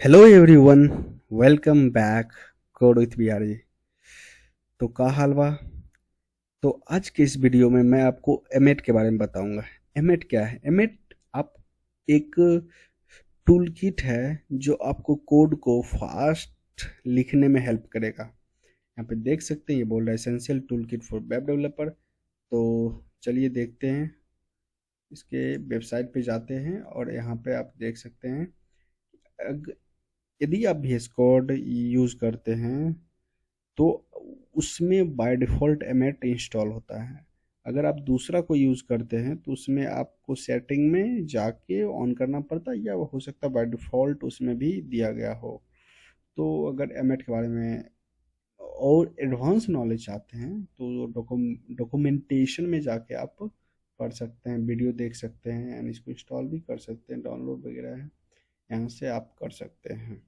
Hello everyone, welcome back code with Bihari. तो का हाल बा। तो आज के इस वीडियो में मैं आपको एमेट के बारे में बताऊंगा। एमेट क्या है? एमेट आप एक टूल किट है जो आपको कोड को फास्ट लिखने में हेल्प करेगा। यहाँ पे देख सकते हैं, ये बोल रहा है essential tool kit for web developer. तो चलिए देखते हैं, इसके वेबसाइट पे जाते हैं और यहाँ पे आप देख सकते हैं। अग- यदि आप VS कोड यूज़ करते हैं तो उसमें बाय डिफ़ॉल्ट एमेट इंस्टॉल होता है। अगर आप दूसरा कोई यूज़ करते हैं तो उसमें आपको सेटिंग में जाके ऑन करना पड़ता है, या हो सकता है बाय डिफ़ॉल्ट उसमें भी दिया गया हो। तो अगर एमेट के बारे में और एडवांस नॉलेज चाहते हैं तो डॉक्यूमेंटेशन में जाके आप पढ़ सकते हैं, वीडियो देख सकते हैं एंड इसको इंस्टॉल भी कर सकते हैं। डाउनलोड वगैरह है, यहाँ से आप कर सकते हैं।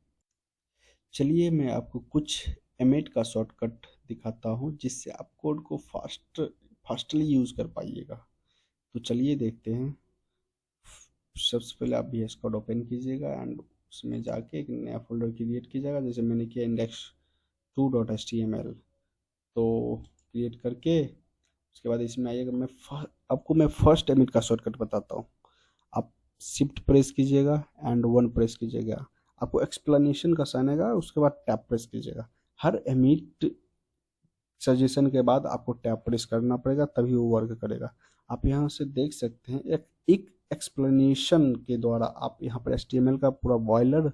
चलिए मैं आपको कुछ एमेट का शॉर्टकट दिखाता हूँ जिससे आप कोड को फास्टली यूज़ कर पाइएगा। तो चलिए देखते हैं। सबसे पहले आप VS कोड ओपन कीजिएगा एंड उसमें जाके एक नया फोल्डर क्रिएट कीजिएगा, जैसे मैंने किया index2.html। तो क्रिएट करके उसके बाद इसमें आइएगा। आपको मैं फर्स्ट एमिट का शॉर्टकट बताता हूँ। आप शिफ्ट प्रेस कीजिएगा एंड वन प्रेस कीजिएगा, आपको एक्सप्लेनेशन का साइन आएगा, उसके बाद टैप प्रेस कीजिएगा। हर एमिट सजेशन के बाद आपको टैप प्रेस करना पड़ेगा, तभी वो वर्क करेगा। आप यहाँ से देख सकते हैं एक एक्सप्लेनेशन के द्वारा आप यहाँ पर HTML का पूरा बॉयलर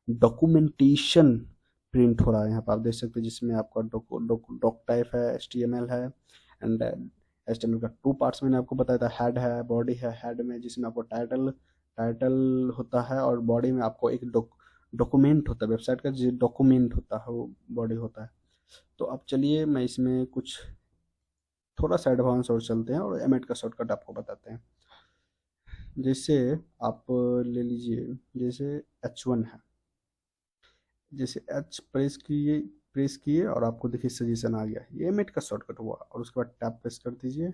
डॉक्यूमेंटेशन प्रिंट हो रहा है। यहाँ पर आप देख सकते हैं जिसमें आपका डॉक टाइप है, HTML है एंड HTML का टू पार्ट्स मैंने आपको बताया था, हेड है बॉडी है। हेड में जिसमें आपको टाइटल टाइटल होता है और बॉडी में आपको एक डॉक्यूमेंट होता है, वेबसाइट का जो डॉक्यूमेंट होता है वो बॉडी होता है। तो अब चलिए मैं इसमें कुछ थोड़ा सा एडवांस और चलते हैं और एमेट का शॉर्टकट आपको बताते हैं। जैसे आप ले लीजिए, जैसे H1 है, जैसे H प्रेस किए और आपको देखिए सजेशन आ गया, ये एमेट का शॉर्टकट हुआ। और उसके बाद टैप प्रेस कर दीजिए।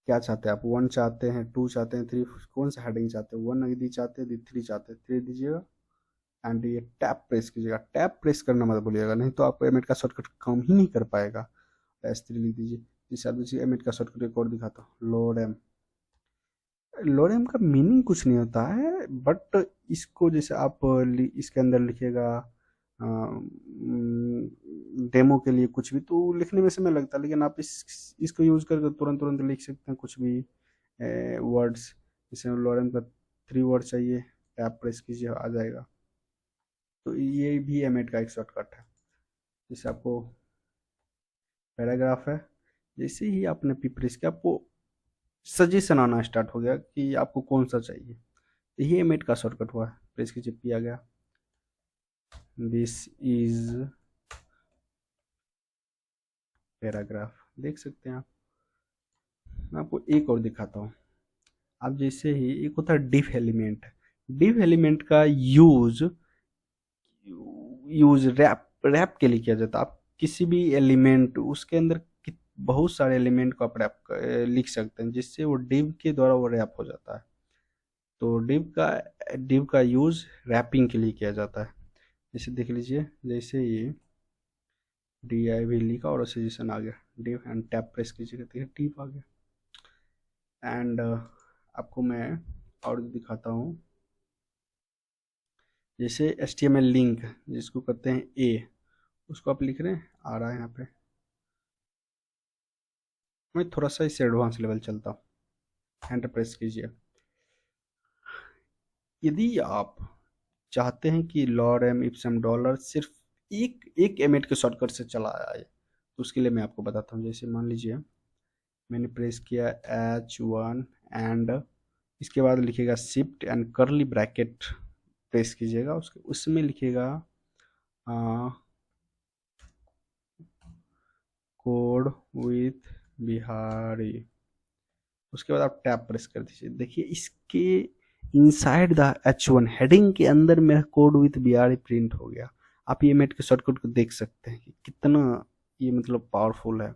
क्या चाहते हैं आप? वन चाहते हैं, टू चाहते हैं, थ्री, कौन सा हेडिंग चाहते हैं? वन यदि चाहते हैं, थ्री चाहते हैं, थ्री दीजिएगा एंड ये टैप प्रेस कीजिएगा। टैप प्रेस करना मत भूलिएगा, नहीं तो आपको एमेट का शॉर्टकट काम ही नहीं कर पाएगा। S3 लिख दीजिए। जिस आप देखिए एमिट का शॉर्टकट एक और दिखाता हूँ, लोरेम। लोरेम का मीनिंग कुछ नहीं होता है, बट इसको जैसे आप इसके अंदर लिखिएगा डेमो के लिए कुछ भी, तो लिखने में समय लगता है, लेकिन आप इसको यूज करके तुरंत तुरंत लिख सकते हैं कुछ भी वर्ड्स। जैसे लोरेम का 3 वर्ड चाहिए, टैप प्रेस कीजिए आ जाएगा। तो ये भी एमिट का एक शॉर्टकट है। जैसे आपको पैराग्राफ है, जैसे ही आपने पी प्रेस किया आपको सजेशन आना स्टार्ट हो गया कि आपको कौन सा चाहिए। यही एमिट का शॉर्टकट हुआ है। प्रेस कीजिए, पी आ गया। दिस इज पैराग्राफ, देख सकते हैं आप। मैं आपको एक और दिखाता हूँ। आप जैसे ही एक होता है डिफ एलिमेंट। डिफ एलिमेंट का यूज यूज रैप रैप के लिए किया जाता है। आप किसी भी एलिमेंट उसके अंदर बहुत सारे एलिमेंट को आप लिख सकते हैं, जिससे वो डिव के द्वारा वो रैप हो जाता है। तो डिव का यूज रैपिंग के लिए किया जाता है। जैसे देख लीजिए, जैसे ये DIV लिखा और सजेशन आ गया, डिव एंड टैप प्रेस कीजिएगा, देखिए डिव आ गया। एंड आपको मैं और दिखाता हूँ। जैसे HTML लिंक जिसको कहते हैं ए, उसको आप लिख रहे हैं, आ रहा है यहाँ पे। मैं थोड़ा सा इससे एडवांस लेवल चलता हूँ। एंटर प्रेस कीजिए। यदि आप चाहते हैं कि लॉरेम इप्सम डॉलर सिर्फ एक एक एमिट के शॉर्टकट से चला आए, तो उसके लिए मैं आपको बताता हूँ। जैसे मान लीजिए मैंने प्रेस किया H1 एंड इसके बाद लिखिएगा शिफ्ट एंड करली ब्रैकेट प्रेस कीजिएगा, उसके उसमें लिखिएगा कोड विथ बिहारी। उसके बाद आप टैप प्रेस कर दीजिए। देखिए इसके इनसाइड द H1 हेडिंग के अंदर मेरा कोड विथ बिहारी प्रिंट हो गया। आप ये मेट के शॉर्टकट को देख सकते हैं कि कितना ये मतलब पावरफुल है,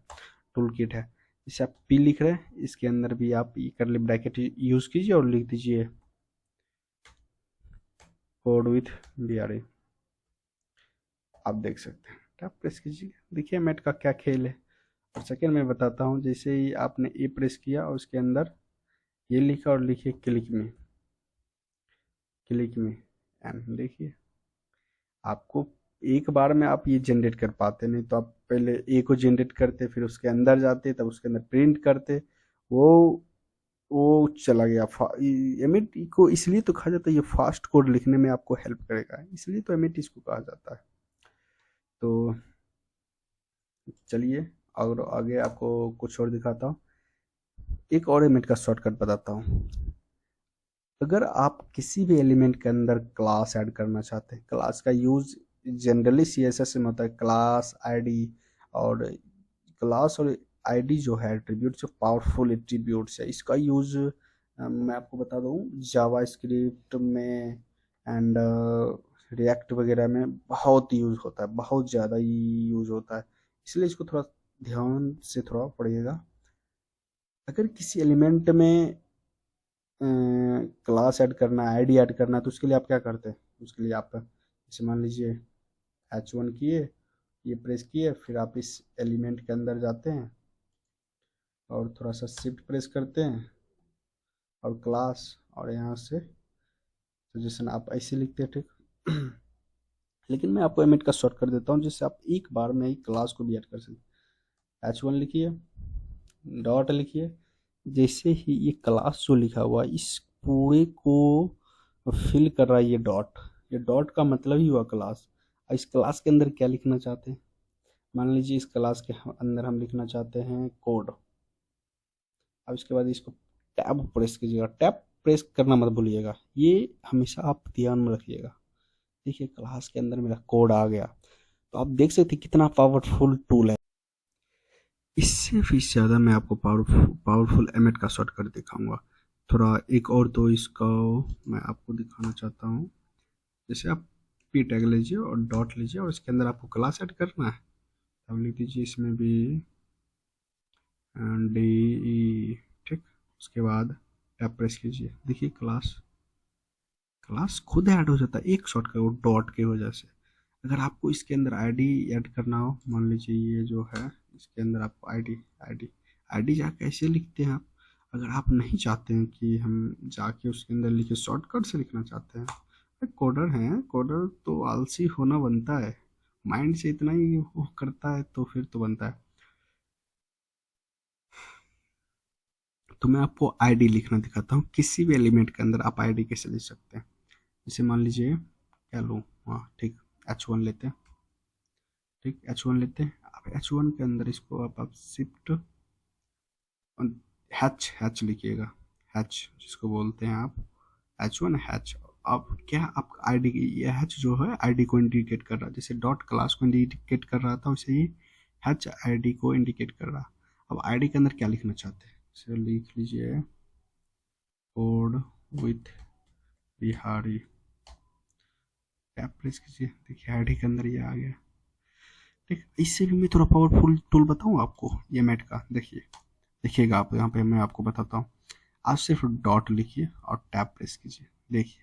टूल किट है। जैसे आप पी लिख रहे हैं, इसके अंदर भी आप करली ब्रैकेट यूज कीजिए और लिख दीजिए कोड विथ BRE आप देख सकते हैं। टैप प्रेस कीजिए, देखिए एमेट का क्या खेल है। और सेकेंड मैं बताता हूँ, जैसे ही आपने ए प्रेस किया और उसके अंदर ये लिखा और लिखिए क्लिक में, क्लिक में एंड देखिए आपको एक बार में आप ये जनरेट कर पाते, नहीं तो आप पहले ए को जनरेट करते, फिर उसके अंदर जाते, तब उसके अंदर प्रिंट करते, वो वो चला गया। एमिट को इसलिए तो कहा जाता है, ये फास्ट कोड लिखने में आपको हेल्प करेगा, इसलिए तो एमिट इसको कहा जाता है। तो चलिए और आगे आपको कुछ और दिखाता हूँ। एक और एमिट का शॉर्टकट बताता हूँ। अगर आप किसी भी एलिमेंट के अंदर क्लास ऐड करना चाहते हैं, क्लास का यूज जनरली CSS में होता है, क्लास आईडी। और क्लास और आईडी जो है एट्रीब्यूट्स, पावरफुल एट्रीब्यूट्स है। इसका यूज मैं आपको बता दूं, जावा स्क्रिप्ट में एंड रिएक्ट वगैरह में बहुत यूज होता है, बहुत ज़्यादा यूज होता है, इसलिए इसको थोड़ा ध्यान से थोड़ा पढ़िएगा। अगर किसी एलिमेंट में क्लास ऐड करना है, आईडी ऐड करना है, तो उसके लिए आप क्या करते हैं? उसके लिए आप जैसे मान लीजिए H1 किए, ये प्रेस किए, फिर आप इस एलिमेंट के अंदर जाते हैं और थोड़ा सा शिफ्ट प्रेस करते हैं और क्लास, और यहाँ से सजेशन आप ऐसे लिखते हैं, ठीक। लेकिन मैं आपको एमिट का शॉर्ट कर देता हूँ, जिससे आप एक बार में ही क्लास को भी ऐड कर सकते। H1 लिखिए, डॉट लिखिए, जैसे ही ये क्लास जो लिखा हुआ इस पूरे को फिल कर रहा है ये डॉट, ये डॉट का मतलब ही हुआ क्लास। और इस क्लास के अंदर क्या लिखना चाहते हैं? मान लीजिए इस क्लास के अंदर हम लिखना चाहते हैं कोड। अब इसके बाद इसको टैब प्रेस कीजिएगा, टैब प्रेस करना मत भूलिएगा, ये हमेशा आप ध्यान में रखिएगा। देखिए क्लास के अंदर मेरा कोड आ गया। तो आप देख सकते हैं कितना पावरफुल टूल है। इससे भी ज़्यादा मैं आपको पावरफुल एमिट का शॉर्टकट दिखाऊंगा। थोड़ा एक और तो इसका मैं आपको दिखाना चाहता हूँ। जैसे आप पी टैग लीजिए और डॉट लीजिए और इसके अंदर आपको क्लास ऐड करना है, अब लिख दीजिए इसमें भी DE, ठीक। उसके बाद टैब प्रेस कीजिए, देखिए क्लास क्लास खुद ऐड हो जाता है एक शॉर्टकट डॉट की वजह से। अगर आपको इसके अंदर आईडी ऐड करना हो, मान लीजिए ये जो है इसके अंदर आपको आईडी आईडी आईडी जाके ऐसे लिखते हैं आप। अगर आप नहीं चाहते हैं कि हम जाके उसके अंदर लिखे, शॉर्टकट से लिखना चाहते हैं, कोडर हैं, कोडर तो आलसी होना बनता है, माइंड से इतना ही वो करता है तो फिर तो बनता है। तो मैं आपको आईडी लिखना दिखाता हूँ। किसी भी एलिमेंट के अंदर आप आईडी कैसे लिख सकते हैं? जैसे मान लीजिए क्या लूँ, हाँ ठीक, H1 लेते हैं, ठीक H1 लेते हैं। अब H1 के अंदर इसको आप शिफ्ट हैच लिखिएगा, हैच जिसको बोलते हैं आप H1 हैच। अब क्या आप आईडी, ये हैच जो है आईडी को इंडिकेट कर रहा है, जैसे डॉट क्लास को इंडिकेट कर रहा था वैसे ही हैच आईडी को इंडिकेट कर रहा। अब आईडी के अंदर क्या लिखना चाहते हैं, इसे लिख लीजिए code with Bihari, tap press कीजिए, देखिए आईडी के अंदर ये आ गया, ठीक। इससे भी मैं थोड़ा पावरफुल टूल बताऊँ आपको ये मैट का, देखिए देखिएगा आप यहाँ पे मैं आपको बताता हूँ। आज सिर्फ डॉट लिखिए और टैप प्रेस कीजिए, देखिए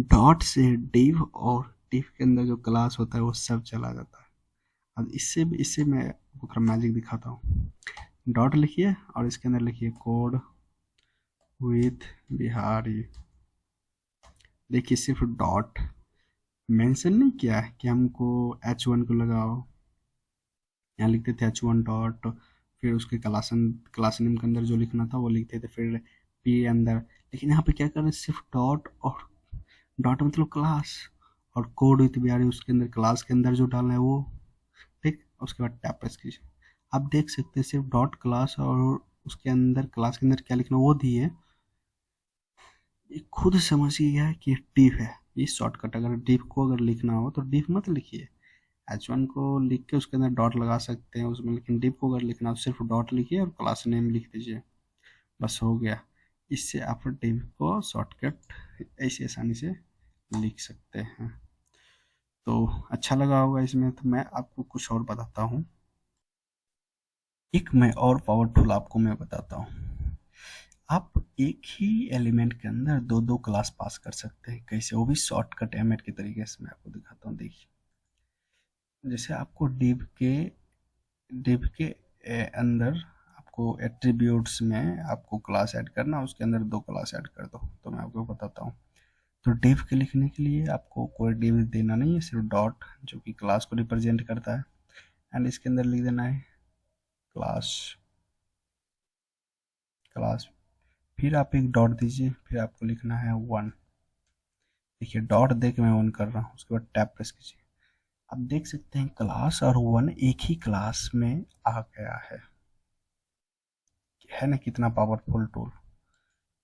डॉट से डिव और डिव के अंदर जो क्लास होता है वो सब चला जाता है। अब इससे मैं आपको थोड़ा मैजिक दिखाता हूँ। डॉट लिखिए और इसके अंदर लिखिए कोड विथ बिहारी, देखिए सिर्फ डॉट, मेंशन नहीं किया है कि हमको H1 को लगाओ, यहाँ लिखते थे H1 डॉट, फिर उसके क्लास नेम के अंदर जो लिखना था वो लिखते थे, फिर पी अंदर। लेकिन यहाँ पे क्या कर रहे हैं, सिर्फ डॉट, और डॉट मतलब क्लास, और कोड विथ बिहारी उसके अंदर क्लास के अंदर जो डालना है वो, ठीक। उसके बाद टैप प्रेस कीजिए, आप देख सकते हैं सिर्फ डॉट क्लास और उसके अंदर क्लास के अंदर क्या लिखना वो दिए, ये खुद समझ गया कि डिव है ये शॉर्टकट। अगर डिव को अगर लिखना हो तो डिव मत लिखिए, H1 को लिख के उसके अंदर डॉट लगा सकते हैं उसमें, लेकिन डिव को अगर लिखना हो सिर्फ डॉट लिखिए और क्लास नेम लिख दीजिए, बस हो गया। इससे आप डिव को शॉर्टकट ऐसे आसानी से लिख सकते हैं। तो अच्छा लगा होगा इसमें, तो मैं आपको कुछ और बताता हूँ। एक मैं और पावर टूल आपको मैं बताता हूँ। आप एक ही एलिमेंट के अंदर दो दो क्लास पास कर सकते हैं। कैसे? वो भी शॉर्टकट एमएट के तरीके से मैं आपको दिखाता हूँ। देखिए, जैसे आपको div के अंदर आपको एट्रीब्यूट्स में आपको क्लास ऐड करना, उसके अंदर दो क्लास ऐड कर दो। तो मैं आपको बताता हूँ। तो div के लिखने के लिए आपको कोई div देना नहीं है, सिर्फ डॉट जो कि क्लास को रिप्रेजेंट करता है, एंड इसके अंदर लिख देना है क्लास। क्लास फिर आप एक डॉट दीजिए, फिर आपको लिखना है 1। देखिए, डॉट दे के मैं 1 कर रहा हूँ, उसके बाद टैब प्रेस कीजिए। आप देख सकते हैं क्लास और 1 एक ही क्लास में आ गया है ना? कितना पावरफुल टूल।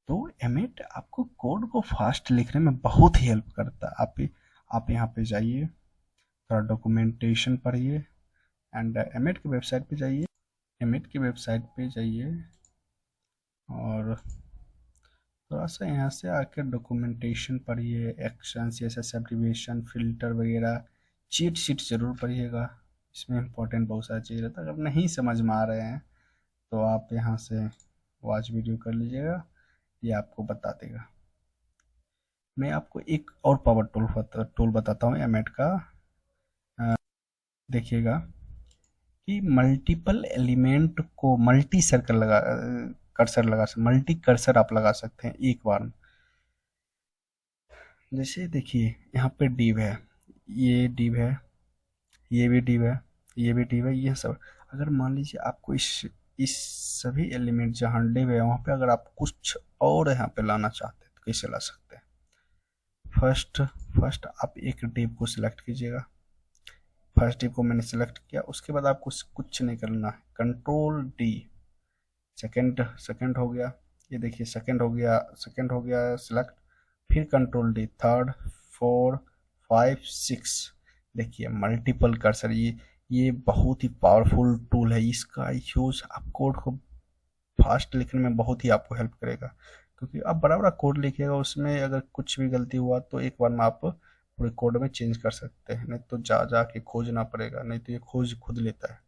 तो एमेट आपको कोड को फास्ट लिखने में बहुत ही हेल्प करता है। आप यहाँ पे जाइए, थोड़ा डॉक्यूमेंटेशन पढ़िए, एंड एमेट की वेबसाइट पे जाइए। एमेट की वेबसाइट पे जाइए और थोड़ा सा यहाँ से आके डॉक्यूमेंटेशन पढ़िए, एक्शन, सीएसएस एब्रिविएशन, फिल्टर वगैरह, चीट शीट जरूर पढ़िएगा। इसमें इंपॉर्टेंट बहुत सारी चीज़ रहता है। अगर नहीं समझ में आ रहे हैं तो आप यहाँ से वॉच वीडियो कर लीजिएगा, ये आपको बता देगा। मैं आपको एक और पावर टूल बताता हूँ एमेट का। देखिएगा कि मल्टीपल एलिमेंट को मल्टी सर्कल लगा कर्सर लगा सकते, मल्टी कर्सर आप लगा सकते हैं एक बार में। जैसे देखिए, यहाँ पे डिव है, ये डिव है, ये भी डिव है, ये भी डिव है, ये सब। अगर मान लीजिए आपको इस सभी एलिमेंट जहाँ डिव है वहाँ पे अगर आप कुछ और यहाँ पे लाना चाहते हैं तो कैसे ला सकते हैं? फर्स्ट आप एक डिव को सिलेक्ट कीजिएगा। फर्स्ट डिव को मैंने सिलेक्ट किया, उसके बाद आपको कुछ नहीं करना है, कंट्रोल डी। सेकंड हो गया, ये देखिए सेकंड हो गया सिलेक्ट, फिर कंट्रोल डी, थर्ड, 4, 5, 6। देखिए मल्टीपल कर्सर, ये बहुत ही पावरफुल टूल है। इसका यूज आप कोड को फास्ट लिखने में बहुत ही आपको हेल्प करेगा, क्योंकि आप बड़ा बड़ा कोड लिखिएगा, उसमें अगर कुछ भी गलती हुआ तो एक बार में आप पूरे कोड में चेंज कर सकते हैं, नहीं तो जा के खोजना पड़ेगा, नहीं तो ये खोज खुद लेता है।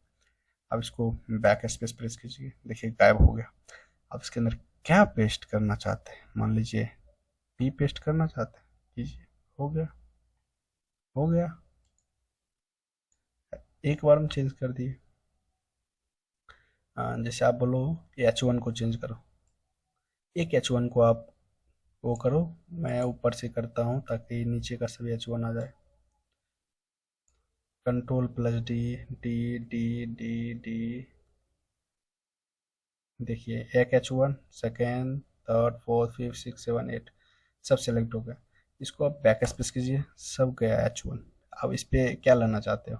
अब इसको बैक स्पेस प्रेस कीजिए, देखिए गायब हो गया। अब इसके अंदर क्या पेस्ट करना चाहते हैं? मान लीजिए पी पेस्ट करना चाहते हैं, कीजिए, हो गया, हो गया, एक बार में चेंज कर दिए। जैसे आप बोलो H1 को चेंज करो, एक H1 को आप वो करो, मैं ऊपर से करता हूँ ताकि नीचे का सभी H1 आ जाए। Control plus D, D D D D, देखिए एक H1, second, third, fourth, fifth, six, seven, eight, सब सेलेक्ट हो गया। इसको आप बैक स्पेस कीजिए, सब गया H1। अब इस पे क्या लाना चाहते हो?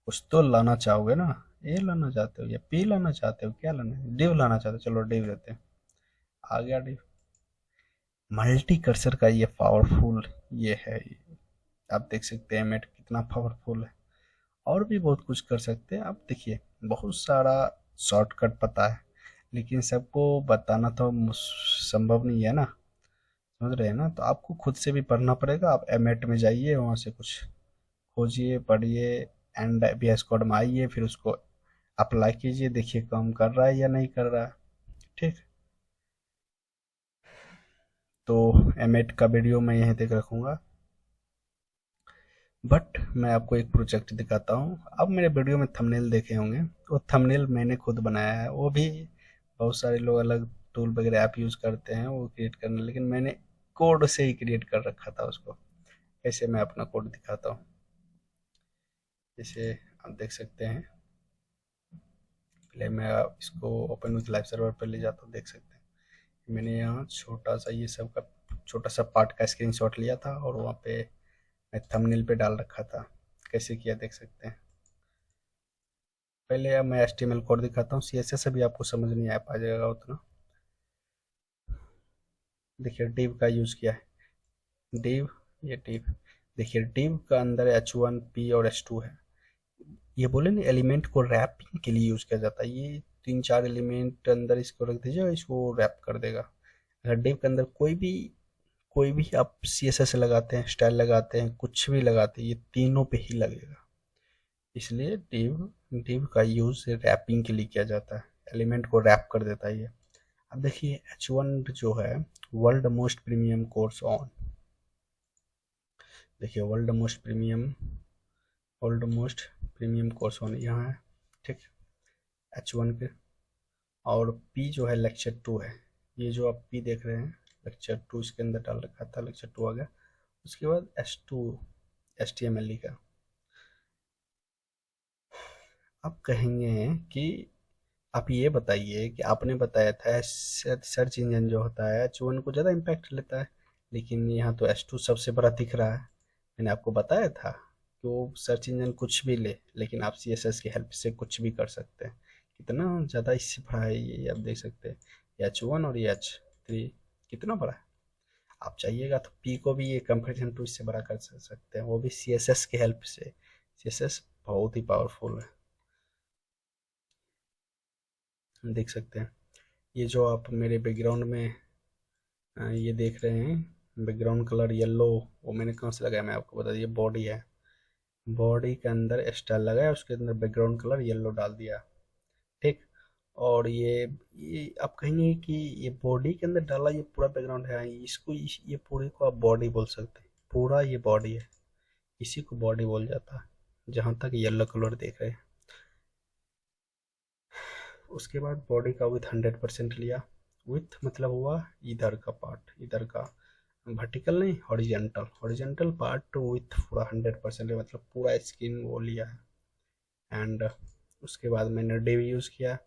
कुछ तो लाना चाहोगे ना, ए लाना चाहते हो या पी लाना चाहते हो, क्या लाना है? डिव लाना चाहते हो, चलो डिव देते हैं, आ गया डिव। मल्टी कर्सर का ये पावरफुल ये है, आप देख सकते हैं मेट कितना पावरफुल है। और भी बहुत कुछ कर सकते हैं आप। देखिए बहुत सारा शॉर्टकट पता है, लेकिन सबको बताना तो संभव नहीं है ना, समझ रहे हैं ना? तो आपको खुद से भी पढ़ना पड़ेगा। आप एमेट में जाइए, वहाँ से कुछ खोजिए, पढ़िए, एंड VS कोड में आइए, फिर उसको अप्लाई कीजिए, देखिए काम कर रहा है या नहीं कर रहा है। ठीक, तो एमेट का वीडियो मैं यहीं तक रखूँगा, बट मैं आपको एक प्रोजेक्ट दिखाता हूँ। अब मेरे वीडियो में थंबनेल देखे होंगे, वो थंबनेल मैंने खुद बनाया है। वो भी बहुत सारे लोग अलग टूल वगैरह ऐप यूज़ करते हैं वो क्रिएट करने, लेकिन मैंने कोड से ही क्रिएट कर रखा था उसको। ऐसे मैं अपना कोड दिखाता हूँ, जैसे आप देख सकते हैं। पहले मैं इसको ओपन विथ लाइव सर्वर पर ले जाता हूँ, देख सकते हैं मैंने यहाँ छोटा सा ये सब का छोटा सा पार्ट का स्क्रीनशॉट लिया था और वहाँ पे मैं थंबनेल पे डाल रखा था। कैसे किया देख सकते हैं। पहले अब मैं HTML कोड दिखाता हूँ, CSS से भी आपको समझ नहीं आ पाएगा उतना। देखिए डिव का यूज़ किया है, डिव, ये डिव। देखिए डिव का अंदर H1, P और H2 है। ये बोले ना एलिमेंट को रैपिंग के लिए यूज़ किया जाता है। ये 3-4 एलिमेंट अंदर इसको रख दीजिए, इसको रैप कर देगा। अगर डिव के अंदर कोई भी आप CSS लगाते हैं, स्टाइल लगाते हैं, कुछ भी लगाते हैं, ये तीनों पे ही लगेगा। इसलिए डिव का यूज़ रैपिंग के लिए किया जाता है, एलिमेंट को रैप कर देता है ये। अब देखिए H1 जो है world most premium course on, देखिए world most premium course on यहाँ है, ठीक, H1 पे। और P जो है लेक्चर 2 है, ये जो आप P देख रहे हैं लेक्चर 2 इसके अंदर डाल रखा था, लेक्चर 2 आ गया। उसके बाद S2 HTML का। आप कहेंगे कि आप ये बताइए कि आपने बताया था सर्च इंजन जो होता है H1 को ज़्यादा इम्पैक्ट लेता है, लेकिन यहाँ तो S2 सबसे बड़ा दिख रहा है। मैंने आपको बताया था कि वो सर्च इंजन कुछ भी ले, लेकिन आप CSS की हेल्प से कुछ भी कर सकते हैं। कितना ज़्यादा इससे बड़ा है ये आप देख सकते हैं, ये H1 और ये H3 कितना बड़ा है। आप चाहिएगा तो P को भी ये कंपेरिजन टू इससे बड़ा कर सकते हैं, वो भी CSS की हेल्प से। CSS बहुत ही पावरफुल है, देख सकते हैं। ये जो आप मेरे बैकग्राउंड में ये देख रहे हैं बैकग्राउंड कलर येलो, वो मैंने कहाँ से लगाया मैं आपको बता दिया, बॉडी है, बॉडी के अंदर स्टाइल लगाया, उसके अंदर बैकग्राउंड कलर येलो डाल दिया, ठीक। और ये आप कहेंगे कि ये बॉडी के अंदर डाला, ये पूरा बैकग्राउंड है, इसको ये पूरे को आप बॉडी बोल सकते हैं, पूरा ये बॉडी है, इसी को बॉडी बोल जाता है जहाँ तक येलो कलर देख रहे हैं। उसके बाद बॉडी का विथ 100% लिया, विथ मतलब हुआ इधर का पार्ट, इधर का वर्टिकल नहीं, हॉरिजेंटल पार्ट विथ पूरा 100% मतलब पूरा स्किन वो लिया है। एंड उसके बाद मैंने डिव यूज़ किया,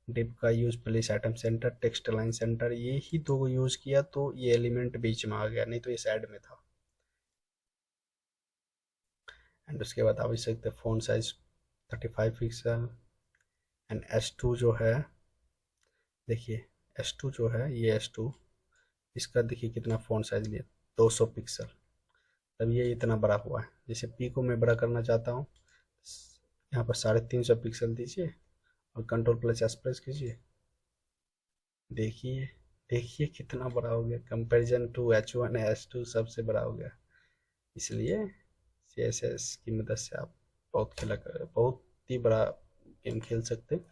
डिव का use place item centre, text line centre, ये ही दो को यूज़ किया तो ये एलिमेंट बीच में आ गया, नहीं तो ये साइड में था। एंड उसके बाद आप देख सकते हैं font size 35 pixel. And S2 जो है, देखिए S2 जो है, ये S2 इसका देखिए कितना फ़ॉन्ट साइज लिया, 200 पिक्सल, तब ये इतना बड़ा हुआ है। जैसे P को मैं बड़ा करना चाहता हूँ, यहाँ पर 350 पिक्सल दीजिए और कंट्रोल+S प्रेस कीजिए, देखिए देखिए कितना बड़ा हो गया, कंपैरिजन टू H1 S2 सबसे बड़ा हो गया। इसलिए CSS की मदद से आप बहुत ही बड़ा गेम खेल सकते हैं।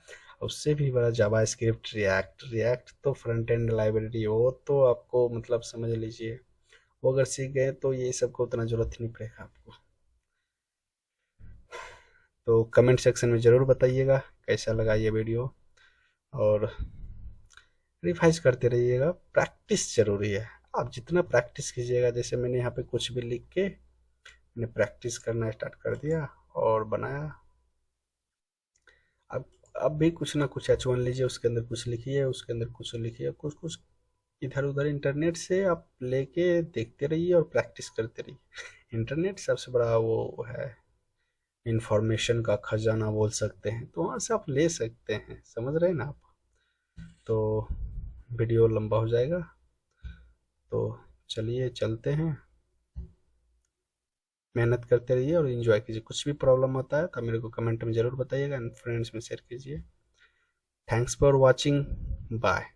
उससे भी बड़ा जावा स्क्रिप्ट, रिएक्ट तो फ्रंट एंड लाइब्रेरी, वो तो आपको मतलब समझ लीजिए, वो अगर सीख गए तो ये सब को उतना ज़रूरत ही नहीं पड़ेगा आपको। तो कमेंट सेक्शन में ज़रूर बताइएगा कैसा लगा ये वीडियो, और रिवाइज करते रहिएगा, प्रैक्टिस ज़रूरी है। आप जितना प्रैक्टिस कीजिएगा, जैसे मैंने यहाँ पे कुछ भी लिख के मैंने प्रैक्टिस करना स्टार्ट कर दिया और बनाया। अब भी कुछ ना कुछ H1 लीजिए, उसके अंदर कुछ लिखिए, उसके अंदर कुछ लिखिए, कुछ कुछ इधर उधर इंटरनेट से आप लेके देखते रहिए और प्रैक्टिस करते रहिए। इंटरनेट सबसे बड़ा वो है, इंफॉर्मेशन का खजाना बोल सकते हैं, तो वहाँ से आप ले सकते हैं, समझ रहे हैं ना आप। तो वीडियो लंबा हो जाएगा, तो चलिए चलते हैं, मेहनत करते रहिए और एंजॉय कीजिए। कुछ भी प्रॉब्लम होता है तो मेरे को कमेंट में ज़रूर बताइएगा एंड फ्रेंड्स में शेयर कीजिए। Thanks for watching, bye.